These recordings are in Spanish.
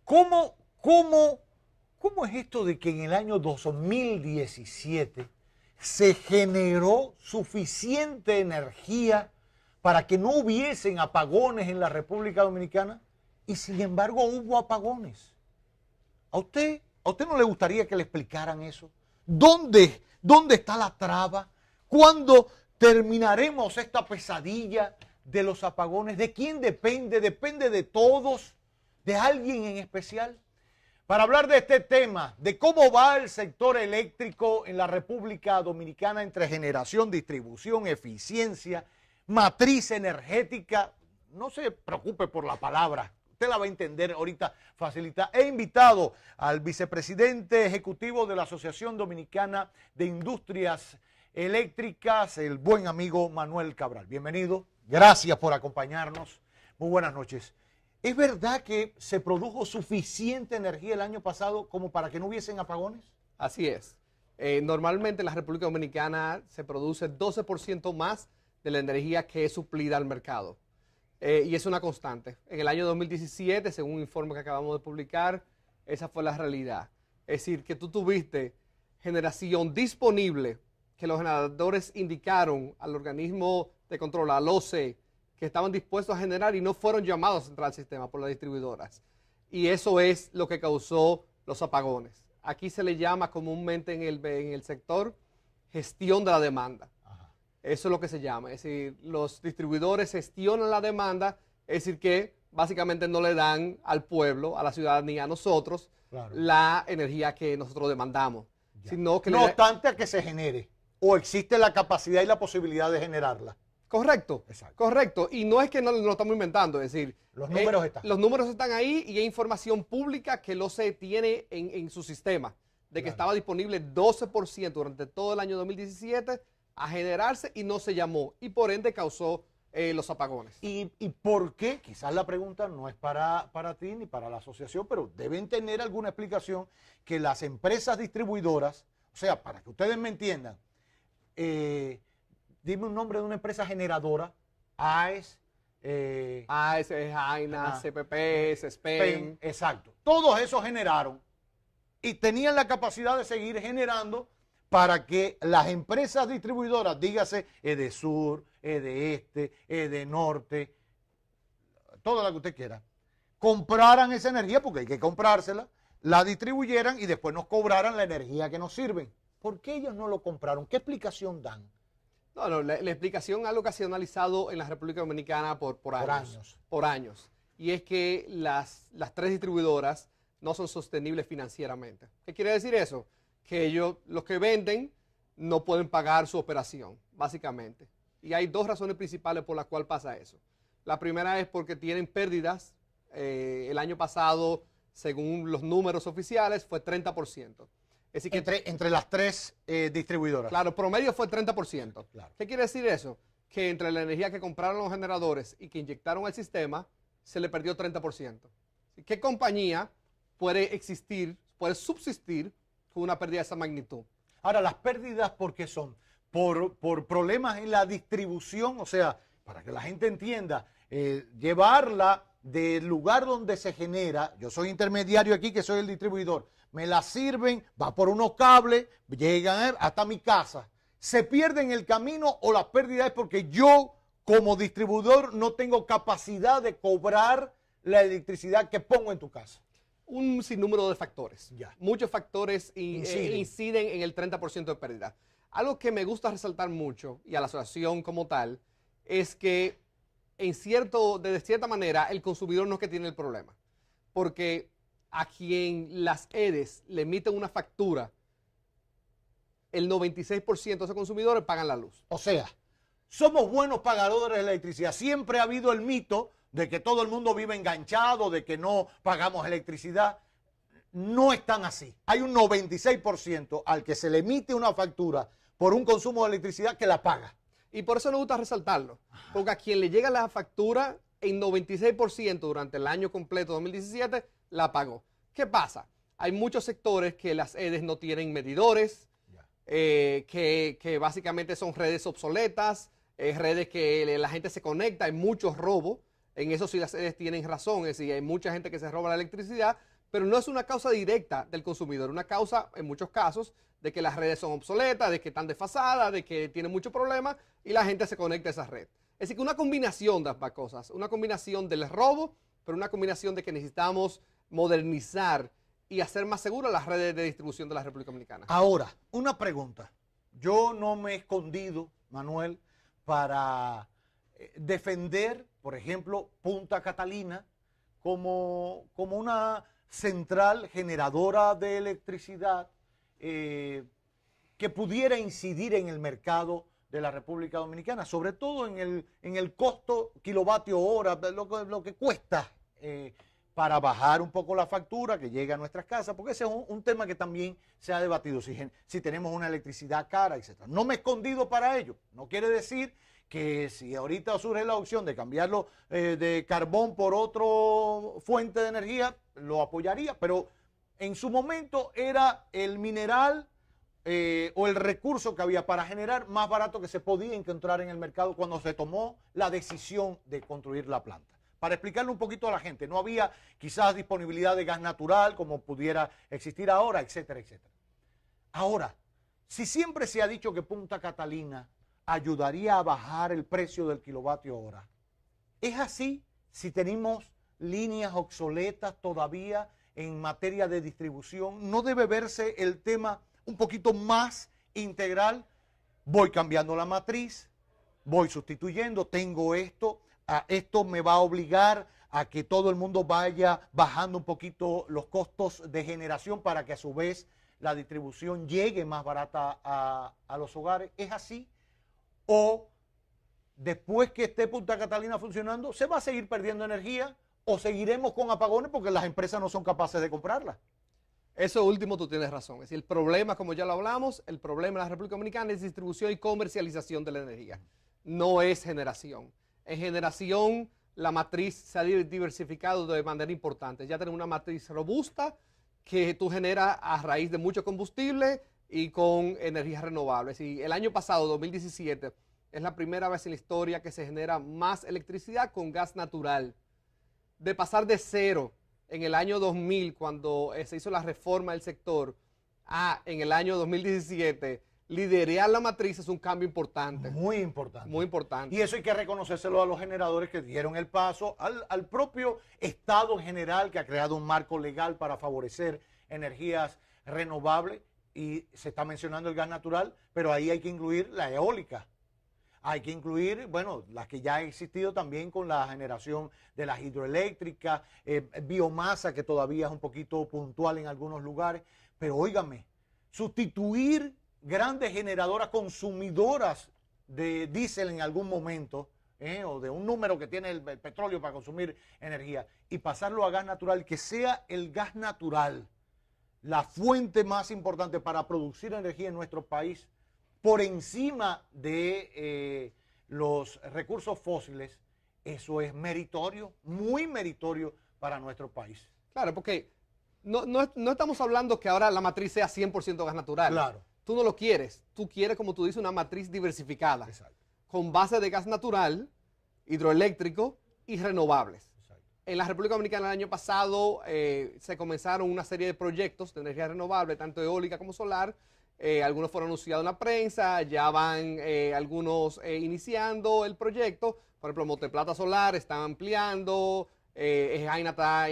¿Cómo es esto de que en el año 2017 se generó suficiente energía para que no hubiesen apagones en la República Dominicana y sin embargo hubo apagones? ¿A usted no le gustaría que le explicaran eso? ¿Dónde está la traba? ¿Cuándo terminaremos esta pesadilla de los apagones? ¿De quién depende? ¿Depende de todos? ¿De alguien en especial? Para hablar de este tema, de cómo va el sector eléctrico en la República Dominicana entre generación, distribución, eficiencia, matriz energética, no se preocupe por la palabra, usted la va a entender ahorita facilita. He invitado al vicepresidente ejecutivo de la Asociación Dominicana de Industrias Eléctricas, el buen amigo Manuel Cabral. Bienvenido, gracias por acompañarnos, muy buenas noches. ¿Es verdad que se produjo suficiente energía el año pasado como para que no hubiesen apagones? Así es. Normalmente en la República Dominicana se produce 12% más de la energía que es suplida al mercado. Y es una constante. En el año 2017, según un informe que acabamos de publicar, esa fue la realidad. Es decir, que tú tuviste generación disponible que los generadores indicaron al organismo de control, al OCE, que estaban dispuestos a generar y no fueron llamados a entrar al sistema por las distribuidoras. Y eso es lo que causó los apagones. Aquí se le llama comúnmente en el sector gestión de la demanda. Ajá. Eso es lo que se llama. Es decir, los distribuidores gestionan la demanda, es decir, que básicamente no le dan al pueblo, a la ciudadanía, a nosotros, claro, la energía que nosotros demandamos. Sino que no obstante a que se genere, o existe la capacidad y la posibilidad de generarla. Correcto, exacto, correcto. Y no es que no lo estamos inventando, es decir, los números están. Los números están ahí y hay información pública que lo se tiene en su sistema, de que estaba disponible 12% durante todo el año 2017 a generarse y no se llamó y por ende causó los apagones. ¿Y por qué? Quizás la pregunta no es para ti ni para la asociación, pero deben tener alguna explicación que las empresas distribuidoras, o sea, para que ustedes me entiendan, dime un nombre de una empresa generadora, AES. AES, AINA, CPP, SPEN. Exacto. Todos esos generaron y tenían la capacidad de seguir generando para que las empresas distribuidoras, dígase Edesur, Edeeste, Edenorte, toda la que usted quiera, compraran esa energía, porque hay que comprársela, la distribuyeran y después nos cobraran la energía que nos sirven. ¿Por qué ellos no lo compraron? ¿Qué explicación dan? No, la explicación es algo que ha sido analizado en la República Dominicana por años. Por años. Y es que las tres distribuidoras no son sostenibles financieramente. ¿Qué quiere decir eso? Que ellos, los que venden, no pueden pagar su operación, básicamente. Y hay dos razones principales por las cuales pasa eso. La primera es porque tienen pérdidas. El año pasado, según los números oficiales, fue 30%. Es decir, que entre las tres distribuidoras. Claro, promedio fue 30%. Claro. ¿Qué quiere decir eso? Que entre la energía que compraron los generadores y que inyectaron al sistema, se le perdió 30%. ¿Qué compañía puede existir, puede subsistir con una pérdida de esa magnitud? Ahora, las pérdidas, ¿por qué son? Por problemas en la distribución, o sea, para que la gente entienda, llevarla del lugar donde se genera, yo soy intermediario aquí que soy el distribuidor, me la sirven, va por unos cables, llegan hasta mi casa, se pierde en el camino o la pérdida es porque yo como distribuidor no tengo capacidad de cobrar la electricidad que pongo en tu casa. Un sinnúmero de factores. Ya. Muchos factores inciden en el 30% de pérdida. Algo que me gusta resaltar mucho, y a la asociación como tal, es que de cierta manera el consumidor no es que tiene el problema. Porque a quien las EDES le emiten una factura, el 96% de esos consumidores pagan la luz. O sea, somos buenos pagadores de electricidad. Siempre ha habido el mito de que todo el mundo vive enganchado, de que no pagamos electricidad. No es tan así. Hay un 96% al que se le emite una factura por un consumo de electricidad que la paga. Y por eso nos gusta resaltarlo. Porque a quien le llega la factura, en 96% durante el año completo 2017, la pagó. ¿Qué pasa? Hay muchos sectores que las EDES no tienen medidores, que básicamente son redes obsoletas, redes que la gente se conecta, hay muchos robos. En eso sí las EDES tienen razón, es decir, hay mucha gente que se roba la electricidad, pero no es una causa directa del consumidor, una causa en muchos casos de que las redes son obsoletas, de que están desfasadas, de que tienen muchos problemas y la gente se conecta a esa red. Es decir, que una combinación de ambas cosas, una combinación del robo, pero una combinación de que necesitamos modernizar y hacer más seguras las redes de distribución de la República Dominicana. Ahora, una pregunta. Yo no me he escondido, Manuel, para defender, por ejemplo, Punta Catalina como una central generadora de electricidad que pudiera incidir en el mercado de la República Dominicana, sobre todo en el costo kilovatio hora, lo que cuesta para bajar un poco la factura que llega a nuestras casas, porque ese es un tema que también se ha debatido, si tenemos una electricidad cara, etc. No me he escondido para ello. No quiere decir que si ahorita surge la opción de cambiarlo de carbón por otra fuente de energía, lo apoyaría, pero en su momento era el mineral o el recurso que había para generar más barato que se podía encontrar en el mercado cuando se tomó la decisión de construir la planta. Para explicarle un poquito a la gente, no había quizás disponibilidad de gas natural como pudiera existir ahora, etcétera, etcétera. Ahora, si siempre se ha dicho que Punta Catalina ayudaría a bajar el precio del kilovatio hora, ¿es así si tenemos líneas obsoletas todavía en materia de distribución? ¿No debe verse el tema un poquito más integral? Voy cambiando la matriz, voy sustituyendo, tengo esto. Esto me va a obligar a que todo el mundo vaya bajando un poquito los costos de generación para que a su vez la distribución llegue más barata a los hogares. ¿Es así? ¿O después que esté Punta Catalina funcionando, se va a seguir perdiendo energía o seguiremos con apagones porque las empresas no son capaces de comprarla? Eso último tú tienes razón. Es decir, el problema, como ya lo hablamos, el problema de la República Dominicana es distribución y comercialización de la energía. No es generación. En generación, la matriz se ha diversificado de manera importante. Ya tenemos una matriz robusta que tú generas a raíz de mucho combustible y con energías renovables. Y el año pasado, 2017, es la primera vez en la historia que se genera más electricidad con gas natural. De pasar de cero en el año 2000, cuando se hizo la reforma del sector, a en el año 2017, liderar la matriz es un cambio importante. Muy importante. Muy importante. Y eso hay que reconocérselo a los generadores que dieron el paso, al propio Estado en general, que ha creado un marco legal para favorecer energías renovables. Y se está mencionando el gas natural, pero ahí hay que incluir la eólica. Hay que incluir, bueno, las que ya han existido también con la generación de las hidroeléctricas, biomasa, que todavía es un poquito puntual en algunos lugares. Pero óigame, sustituir grandes generadoras consumidoras de diésel en algún momento, o de un número que tiene el petróleo para consumir energía, y pasarlo a gas natural, que sea el gas natural la fuente más importante para producir energía en nuestro país, por encima de los recursos fósiles, eso es meritorio, muy meritorio para nuestro país. Claro, porque no estamos hablando que ahora la matriz sea 100% gas natural. Claro. Tú no lo quieres. Tú quieres, como tú dices, una matriz diversificada. Exacto. Con base de gas natural, hidroeléctrico y renovables. Exacto. En la República Dominicana el año pasado se comenzaron una serie de proyectos de energía renovable, tanto eólica como solar. Algunos fueron anunciados en la prensa, ya van algunos iniciando el proyecto. Por ejemplo, Monteplata Solar están ampliando, Jaina está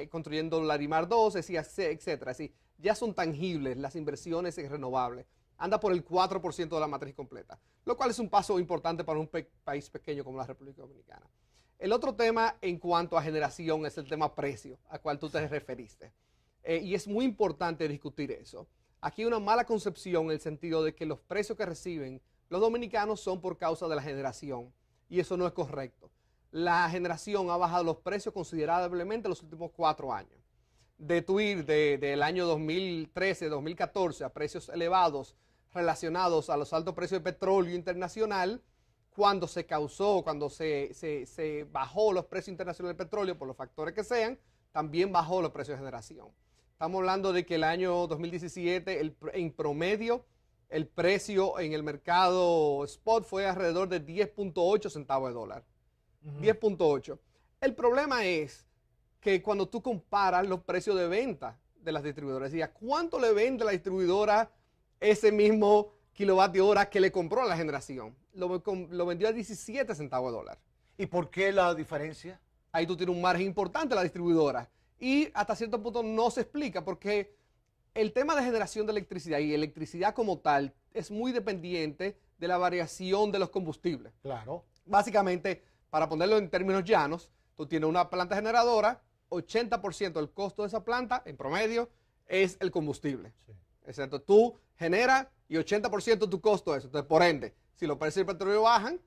construyendo Larimar 2, etcétera. Es decir, ya son tangibles las inversiones en renovables. Anda por el 4% de la matriz completa, lo cual es un paso importante para un país pequeño como la República Dominicana. El otro tema en cuanto a generación es el tema precio, al cual tú te referiste. Y es muy importante discutir eso. Aquí hay una mala concepción en el sentido de que los precios que reciben los dominicanos son por causa de la generación. Y eso no es correcto. La generación ha bajado los precios considerablemente en los últimos 4 años. De tu ir del año 2013, 2014 a precios elevados relacionados a los altos precios de petróleo internacional, cuando se bajó los precios internacionales del petróleo por los factores que sean, también bajó los precios de generación. Estamos hablando de que el año 2017, en promedio, el precio en el mercado spot fue alrededor de 10.8 centavos de dólar. 10.8. El problema es que cuando tú comparas los precios de venta de las distribuidoras, decía, ¿cuánto le vende la distribuidora ese mismo kilovatio hora que le compró a la generación? Lo vendió a 17 centavos de dólar. ¿Y por qué la diferencia? Ahí tú tienes un margen importante a la distribuidora. Y hasta cierto punto no se explica porque el tema de generación de electricidad y electricidad como tal es muy dependiente de la variación de los combustibles. Claro. Básicamente, para ponerlo en términos llanos, tú tienes una planta generadora, 80% del costo de esa planta, en promedio, es el combustible. Sí. Exacto. Tú generas y 80% de tu costo es eso. Entonces, por ende, si los precios del petróleo bajan,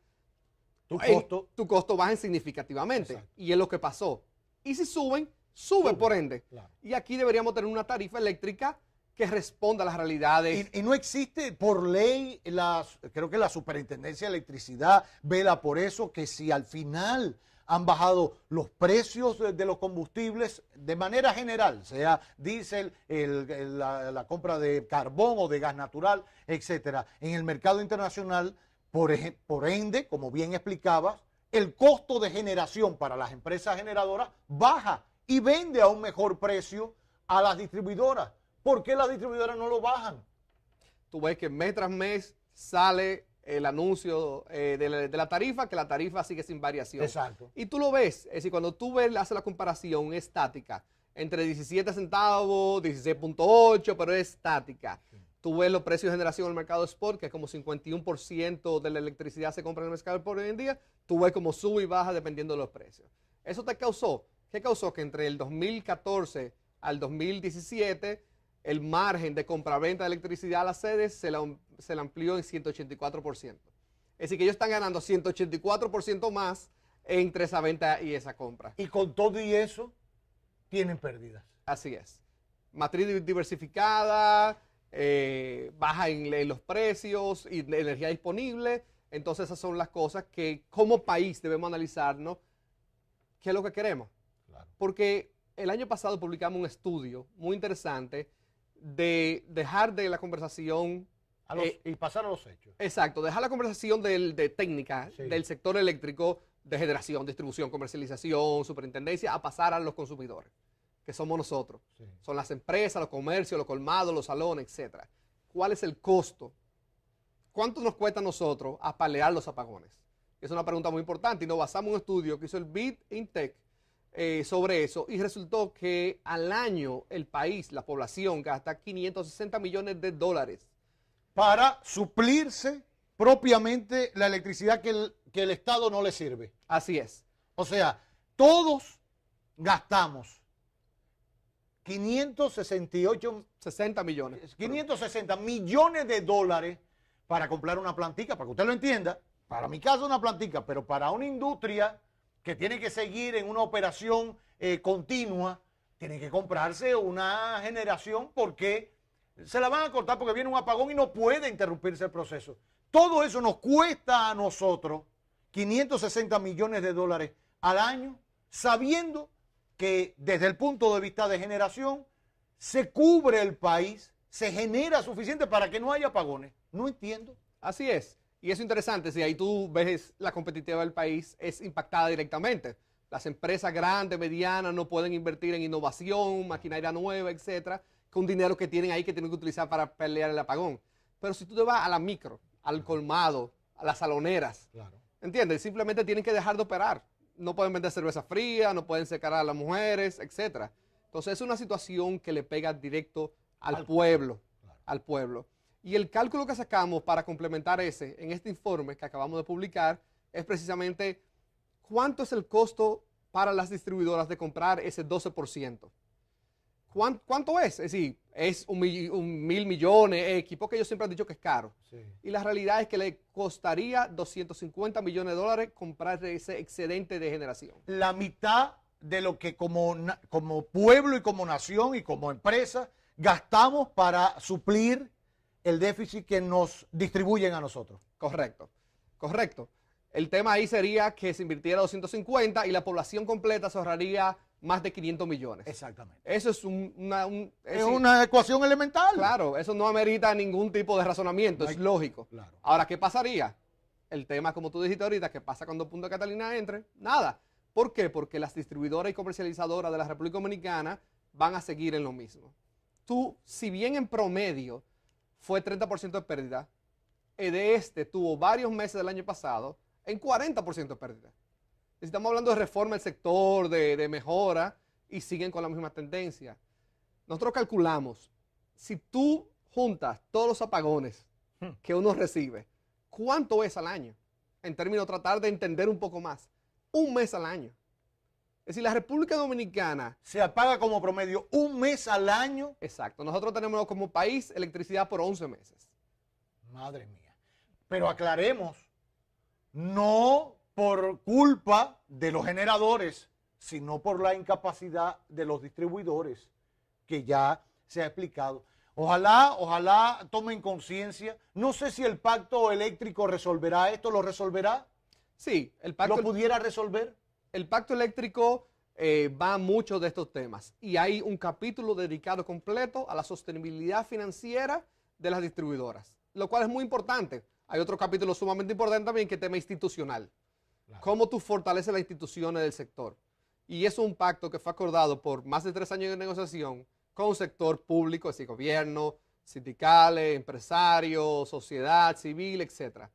tu costo baja significativamente. Exacto. Y es lo que pasó. Y si suben, sube por ende. Claro. Y aquí deberíamos tener una tarifa eléctrica que responda a las realidades. Y no existe por ley, creo que la Superintendencia de Electricidad vela por eso, que si al final han bajado los precios de los combustibles de manera general, sea diésel, la compra de carbón o de gas natural, etcétera, en el mercado internacional, por ende, como bien explicabas, el costo de generación para las empresas generadoras baja y vende a un mejor precio a las distribuidoras. ¿Por qué las distribuidoras no lo bajan? Tú ves que mes tras mes sale el anuncio de la tarifa, que la tarifa sigue sin variación. Exacto. Y tú lo ves, es decir, cuando tú haces la comparación estática entre 17 centavos, 16.8, pero es estática. Sí. Tú ves los precios de generación en el mercado spot, que es como 51% de la electricidad se compra en el mercado spot hoy en día. Tú ves como sube y baja dependiendo de los precios. ¿Eso te causó? ¿Qué causó? Que entre el 2014 al 2017 el margen de compraventa de electricidad a las sedes se la amplió en 184%. Es decir, que ellos están ganando 184% más entre esa venta y esa compra. Y con todo y eso, tienen pérdidas. Así es. Matriz diversificada, baja en los precios y energía disponible. Entonces esas son las cosas que como país debemos analizarnos. ¿Qué es lo que queremos? Claro. Porque el año pasado publicamos un estudio muy interesante de dejar de la conversación y pasar a los hechos. Exacto, dejar la conversación de técnica, sí, del sector eléctrico, de generación, distribución, comercialización, superintendencia, a pasar a los consumidores, que somos nosotros. Sí. Son las empresas, los comercios, los colmados, los salones, etc. ¿Cuál es el costo? ¿Cuánto nos cuesta a nosotros apalear los apagones? Es una pregunta muy importante y nos basamos en un estudio que hizo el BID InTech sobre eso, y resultó que al año el país, la población, gasta 560 millones de dólares para suplirse propiamente la electricidad que el Estado no le sirve. Así es. O sea, todos gastamos 560 millones de dólares para comprar una plantica, para que usted lo entienda. Para mi caso una plantica, pero para una industria que tiene que seguir en una operación continua, tiene que comprarse una generación porque se la van a cortar porque viene un apagón y no puede interrumpirse el proceso. Todo eso nos cuesta a nosotros 560 millones de dólares al año, sabiendo que desde el punto de vista de generación se cubre el país, se genera suficiente para que no haya apagones. No entiendo. Así es. Y eso es interesante, si ahí tú ves la competitividad del país es impactada directamente. Las empresas grandes, medianas, no pueden invertir en innovación, maquinaria nueva, etcétera, con dinero que tienen ahí que tienen que utilizar para pelear el apagón. Pero si tú te vas a la micro, al colmado, a las saloneras, claro, ¿entiendes? Simplemente tienen que dejar de operar. No pueden vender cerveza fría, no pueden secar a las mujeres, etcétera. Entonces es una situación que le pega directo al pueblo, claro, al pueblo. Y el cálculo que sacamos para complementar en este informe que acabamos de publicar es precisamente cuánto es el costo para las distribuidoras de comprar ese 12%. ¿Cuánto es? Es decir, es un 1.000 millones, porque ellos siempre han dicho que es caro. Sí. Y la realidad es que le costaría 250 millones de dólares comprar ese excedente de generación. La mitad de lo que como pueblo y como nación y como empresa gastamos para suplir el déficit que nos distribuyen a nosotros. Correcto, correcto. El tema ahí sería que se invirtiera 250 y la población completa se ahorraría más de 500 millones. Exactamente. Eso es una ecuación elemental. Claro, eso no amerita ningún tipo de razonamiento, es lógico. Claro. Ahora, ¿qué pasaría? El tema, como tú dijiste ahorita, ¿qué pasa cuando Punta Catalina entre? Nada, ¿Por qué? Porque las distribuidoras y comercializadoras de la República Dominicana van a seguir en lo mismo. Tú, si bien en promedio fue 30% de pérdida, tuvo varios meses del año pasado en 40% de pérdida. Estamos hablando de reforma del sector, de mejora, y siguen con la misma tendencia. Nosotros calculamos, si tú juntas todos los apagones que uno recibe, ¿cuánto es al año? En términos de tratar de entender un poco más. Un mes al año. Es decir, la República Dominicana se apaga como promedio un mes al año. Exacto. Nosotros tenemos como país electricidad por 11 meses. Madre mía. Pero aclaremos, no por culpa de los generadores, sino por la incapacidad de los distribuidores, que ya se ha explicado. Ojalá tomen conciencia. No sé si el pacto eléctrico resolverá esto, ¿lo resolverá? Sí, el pacto... ¿Lo pudiera resolver? El pacto eléctrico va a muchos de estos temas y hay un capítulo dedicado completo a la sostenibilidad financiera de las distribuidoras, lo cual es muy importante. Hay otro capítulo sumamente importante también que es tema institucional. Claro. Cómo tú fortaleces las instituciones del sector. Y eso es un pacto que fue acordado por más de 3 años de negociación con un sector público, es decir, gobierno, sindicales, empresarios, sociedad civil, etc.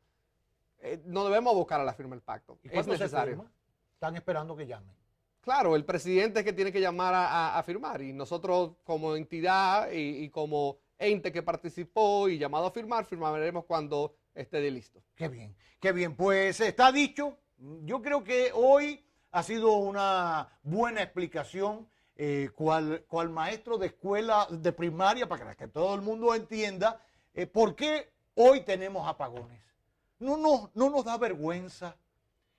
No debemos abocar a la firma del pacto. ¿Y cuándo es necesario? Se firma? Están esperando que llamen. Claro, el presidente es que tiene que llamar a firmar y nosotros como entidad y como ente que participó y llamado a firmar, firmaremos cuando esté listo. Qué bien, qué bien. Pues está dicho. Yo creo que hoy ha sido una buena explicación, cual maestro de escuela de primaria, para que todo el mundo entienda por qué hoy tenemos apagones. No nos da vergüenza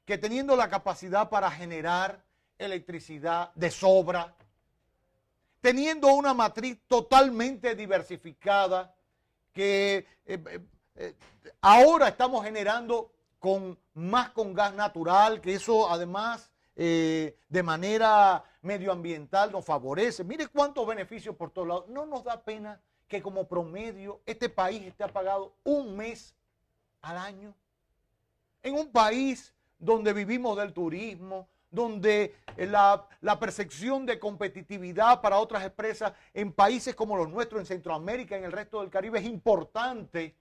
que teniendo la capacidad para generar electricidad de sobra, teniendo una matriz totalmente diversificada, que ahora estamos generando más con gas natural, que eso además de manera medioambiental nos favorece. Mire cuántos beneficios por todos lados. No nos da pena que como promedio este país esté apagado un mes al año. En un país donde vivimos del turismo, donde la percepción de competitividad para otras empresas en países como los nuestros, en Centroamérica, en el resto del Caribe, es importante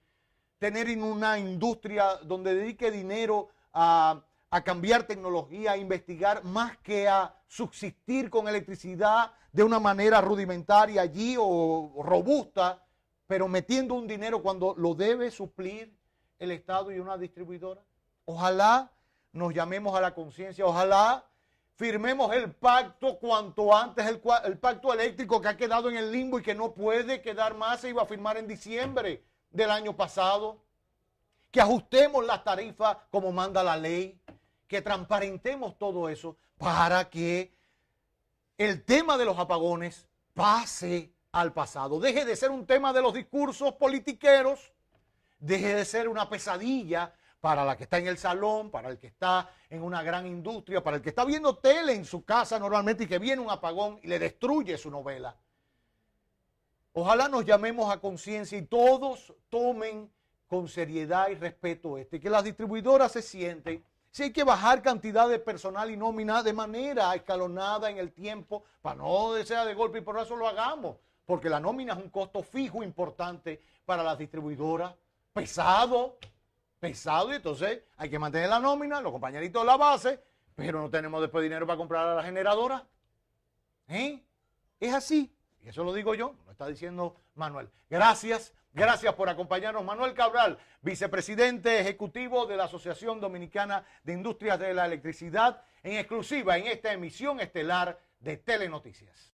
tener en una industria donde dedique dinero a cambiar tecnología, a investigar, más que a subsistir con electricidad de una manera rudimentaria allí o robusta, pero metiendo un dinero cuando lo debe suplir el Estado y una distribuidora. Ojalá nos llamemos a la conciencia, ojalá firmemos el pacto cuanto antes, el pacto eléctrico que ha quedado en el limbo y que no puede quedar más, se iba a firmar en diciembre del año pasado, que ajustemos las tarifas como manda la ley, que transparentemos todo eso para que el tema de los apagones pase al pasado, deje de ser un tema de los discursos politiqueros, deje de ser una pesadilla para la que está en el salón, para el que está en una gran industria, para el que está viendo tele en su casa normalmente y que viene un apagón y le destruye su novela. Ojalá nos llamemos a conciencia y todos tomen con seriedad y respeto que las distribuidoras se sienten, si hay que bajar cantidad de personal y nómina de manera escalonada en el tiempo, para no sea de golpe y por eso lo hagamos, porque la nómina es un costo fijo importante para las distribuidoras, pesado, y entonces hay que mantener la nómina, los compañeritos de la base, pero no tenemos después dinero para comprar a la generadora. Es así, y eso lo digo yo, lo está diciendo Manuel. Gracias por acompañarnos. Manuel Cabral, vicepresidente ejecutivo de la Asociación Dominicana de Industrias de la Electricidad, en exclusiva en esta emisión estelar de Telenoticias.